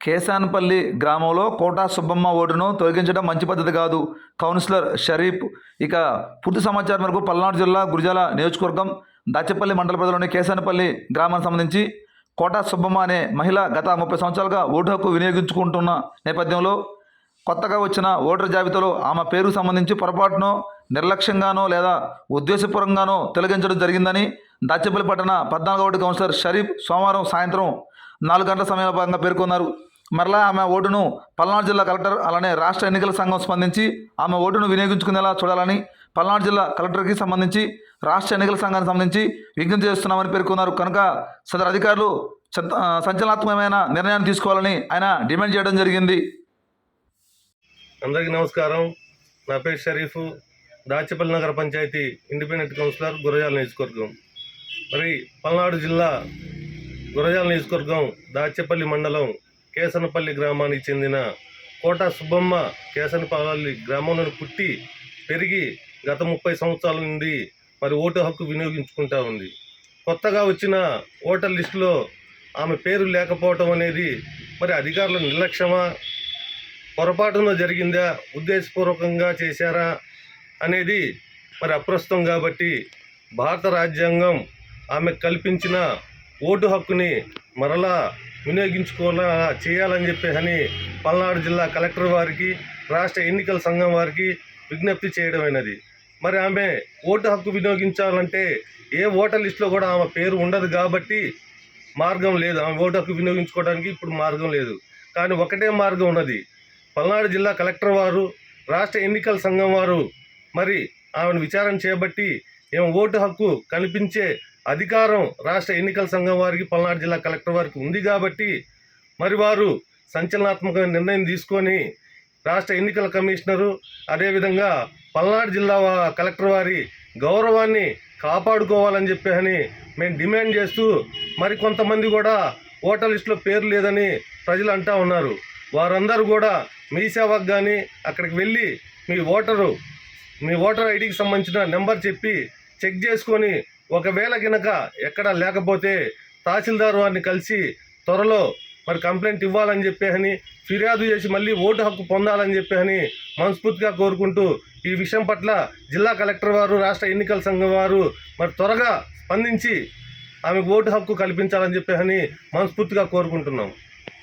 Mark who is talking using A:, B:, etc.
A: కేశాన్పల్లి గ్రామంలో కోటా సుబ్బమ్మ ఓటును తొలగించడం మంచి పద్ధతి కాదు. కౌన్సిలర్ షరీఫ్. ఇక పూర్తి సమాచారం మేరకు పల్నాడు జిల్లా గురిజాల నియోజకవర్గం దాచేపల్లి మండల పరిధిలోని కేశాన్పల్లి గ్రామానికి సంబంధించి కోటా సుబ్బమ్మ అనే మహిళ గత 30 సంవత్సరాలుగా ఓటు హక్కు వినియోగించుకుంటున్న నేపథ్యంలో కొత్తగా వచ్చిన ఓటర్ జాబితాలో ఆమె పేరుకు సంబంధించి పొరపాటునో నిర్లక్ష్యంగానో లేదా ఉద్దేశపూర్వకంగానో తొలగించడం జరిగిందని దాచేపల్లి పట్టణ 14వ వార్డు కౌన్సిలర్ షరీఫ్ సోమవారం సాయంత్రం 4 గంటల సమయంలో భాగంగా పేర్కొన్నారు. మరలా ఆమె ఓటును పల్నాడు జిల్లా కలెక్టర్ అలానే రాష్ట్ర ఎన్నికల సంఘం స్పందించి ఆమె ఓటును వినియోగించుకునేలా చూడాలని పల్నాడు జిల్లా కలెక్టర్కి సంబంధించి రాష్ట్ర ఎన్నికల సంఘానికి సంబంధించి విజ్ఞప్తి చేస్తున్నామని పేర్కొన్నారు. కనుక సదరు అధికారులు సంచలనాత్మకమైన నిర్ణయాన్ని తీసుకోవాలని ఆయన డిమాండ్ చేయడం జరిగింది.
B: అందరికీ నమస్కారం. నా పేరు షరీఫ్, దాచేపల్లి నగర పంచాయతీ ఇండిపెండెంట్ కౌన్సిలర్, గురజాల నియోజకవర్గం. మరి పల్నాడు జిల్లా గురజాల నియోజకవర్గం దాచేపల్లి మండలం కేసనపల్లి గ్రామానికి చెందిన కోటా సుబ్బమ్మ కేసనపల్లి గ్రామంలో పుట్టి పెరిగి గత 30 సంవత్సరాల నుండి మరి ఓటు హక్కు వినియోగించుకుంటా ఉంది. కొత్తగా వచ్చిన ఓటర్ లిస్టులో ఆమె పేరు లేకపోవటం అనేది మరి అధికారుల నిర్లక్ష్యమా, పొరపాటున జరిగిందా, ఉద్దేశపూర్వకంగా చేశారా అనేది మరి అప్రస్తుతం. కాబట్టి భారత రాజ్యాంగం ఆమె కల్పించిన ఓటు హక్కుని మరలా వినియోగించుకోవాలా చేయాలని చెప్పేసి పల్నాడు జిల్లా కలెక్టర్ వారికి రాష్ట్ర ఎన్నికల సంఘం వారికి విజ్ఞప్తి చేయడమైనది. మరి ఆమె ఓటు హక్కు వినియోగించాలంటే ఏ ఓటర్ లిస్టులో కూడా ఆమె పేరు ఉండదు కాబట్టి మార్గం లేదు. ఆమె ఓటు హక్కు వినియోగించుకోవడానికి ఇప్పుడు మార్గం లేదు. కానీ ఒకటే మార్గం ఉన్నది. పల్నాడు జిల్లా కలెక్టర్ వారు రాష్ట్ర ఎన్నికల సంఘం వారు మరి ఆమెను విచారణ చేపట్టి ఏమో ఓటు హక్కు కల్పించే అధికారం రాష్ట్ర ఎన్నికల సంఘం వారికి పల్నాడు జిల్లా కలెక్టర్ వారికి ఉంది కాబట్టి మరి వారు సంచలనాత్మక నిర్ణయం తీసుకొని రాష్ట్ర ఎన్నికల కమిషనరు అదేవిధంగా పల్నాడు జిల్లా కలెక్టర్ వారి గౌరవాన్ని కాపాడుకోవాలని చెప్పని మేము డిమాండ్ చేస్తూ మరి కొంతమంది కూడా ఓటర్ లిస్టులో పేరు లేదని ప్రజలు అంటూ ఉన్నారు. వారందరూ కూడా మీ సేవకు కానీ అక్కడికి వెళ్ళి మీ ఓటర్ ఐడికి సంబంధించిన నెంబర్ చెప్పి చెక్ చేసుకొని ఒకవేళ కనుక ఎక్కడ లేకపోతే తహసీల్దార్ వారిని కలిసి త్వరలో మరి కంప్లైంట్ ఇవ్వాలని చెప్పేసి ఫిర్యాదు చేసి మళ్ళీ ఓటు హక్కు పొందాలని చెప్పేసి మనస్ఫూర్తిగా కోరుకుంటూ ఈ విషయం పట్ల జిల్లా కలెక్టర్ వారు రాష్ట్ర ఎన్నికల సంఘం వారు మరి త్వరగా స్పందించి ఆమెకు ఓటు హక్కు కల్పించాలని చెప్పేసి మనస్ఫూర్తిగా కోరుకుంటున్నాం.